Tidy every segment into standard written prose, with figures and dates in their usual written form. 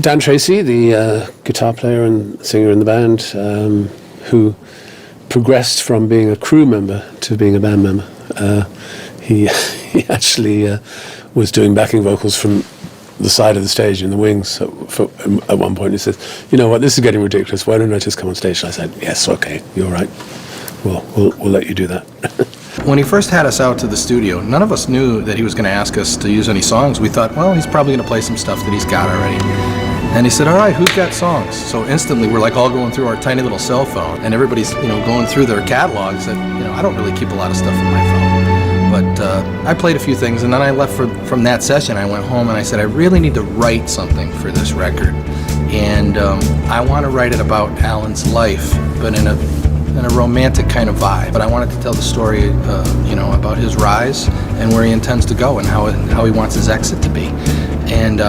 Dan Tracy, the guitar player and singer in the band, who progressed from being a crew member to being a band member. He actually was doing backing vocals from the side of the stage in the wings. So at one point he says, "You know what? This is getting ridiculous. Why don't I just come on stage?" And I said, "Yes, okay, you're right. We'll let you do that." When he first had us out to the studio, none of us knew that he was going to ask us to use any songs. We thought, well, he's probably going to play some stuff that he's got already. And he said, "All right, who's got songs?" So instantly we're like all going through our tiny little cell phone, and everybody's going through their catalogs. And I don't really keep a lot of stuff in my phone, but I played a few things, and then I left from that session. I went home and I said, I really need to write something for this record, and I want to write it about Alan's life, but in a romantic kind of vibe. But I wanted to tell the story, about his rise and where he intends to go and how he wants his exit to be. And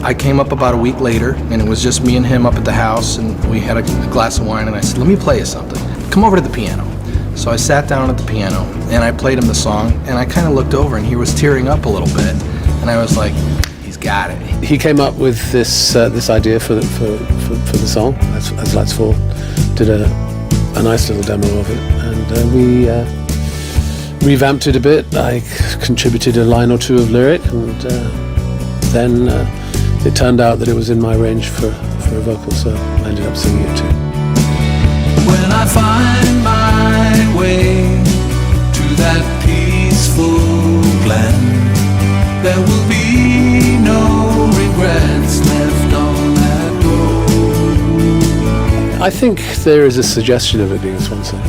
I came up about a week later, and it was just me and him up at the house, and we had a glass of wine, and I said, "Let me play you something. Come over to the piano." So I sat down at the piano, and I played him the song, and I kind of looked over, and he was tearing up a little bit, and I was like, he's got it. He came up with this idea for the song, As Lights Fall, did a nice little demo of it, and we revamped it a bit. I contributed a line or two of lyric, and then it turned out that it was in my range for a vocal, so I ended up singing it too. When I find my way to that peaceful glen, there will be no regrets left on that road. I think there is a suggestion of it being a Swan song.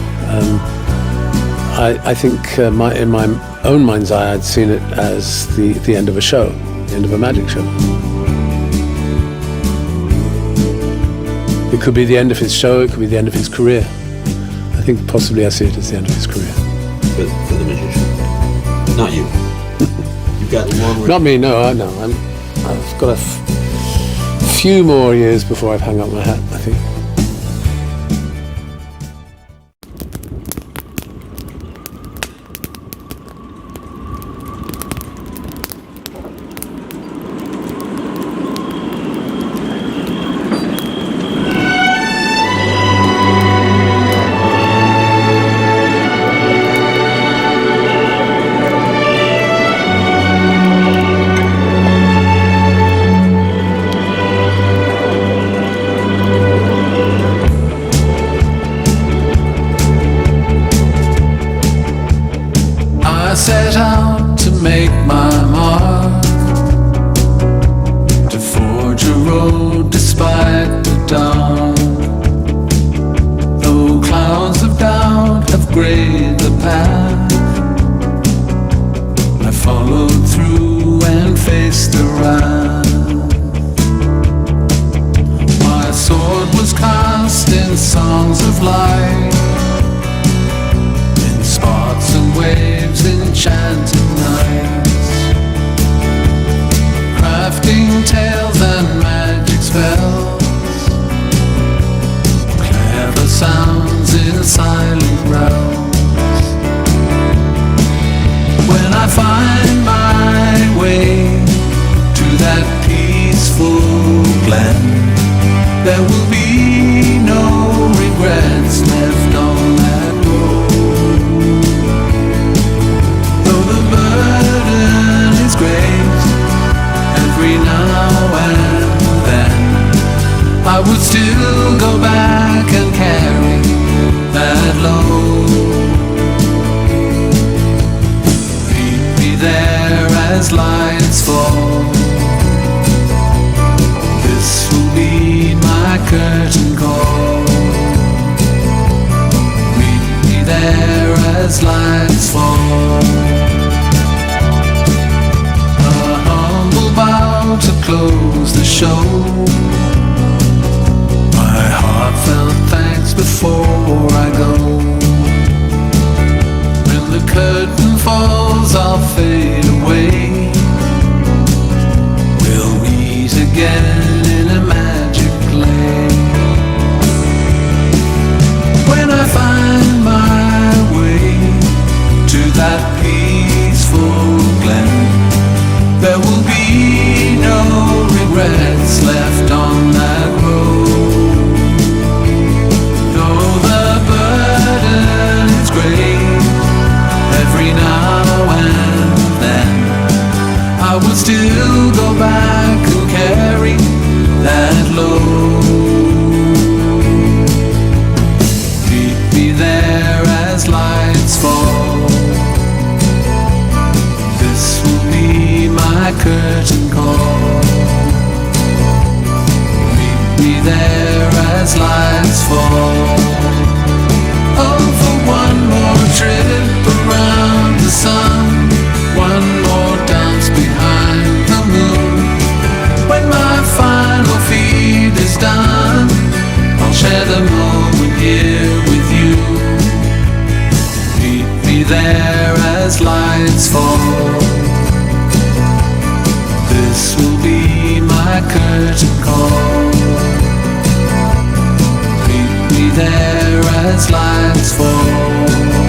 I think in my own mind's eye, I'd seen it as the end of a show, the end of a magic show. It could be the end of his show, it could be the end of his career. I think possibly I see it as the end of his career. For the magician. Not you. You've got a long way. Not me, no. I've got a few more years before I've hung up my hat, I think. Set out to make my mark, to forge a road despite the dark. No clouds of doubt have grayed the path. I followed through and faced the wrath. My sword was cast in songs of light, sparks and waves, enchanted nights, crafting tales and magic spells, clever sounds in silent realms. When I find my way to that peaceful glen, there will be no regrets left on that road. Every now and then I would still go back and carry that load. Meet me there as lights fall. This will be my curtain call. Meet me there as lights fall. About to close the show, my heartfelt thanks before I go. When the curtain falls, I'll fade away. We'll meet again in a magic lane. When I find my way to that peaceful glen, there will be no regret. regrets left on that road. Though the burden is great, every now and then I will still go back and carry that load. Meet me there as lights fall. This will be my curtain call. Meet me there as lights fall. Oh, for one more trip around the sun, one more dance behind the moon. When my final feed is done, I'll share the moment here with you. Meet me there as lights fall. This will be my curtain call. Meet me there as lights fall.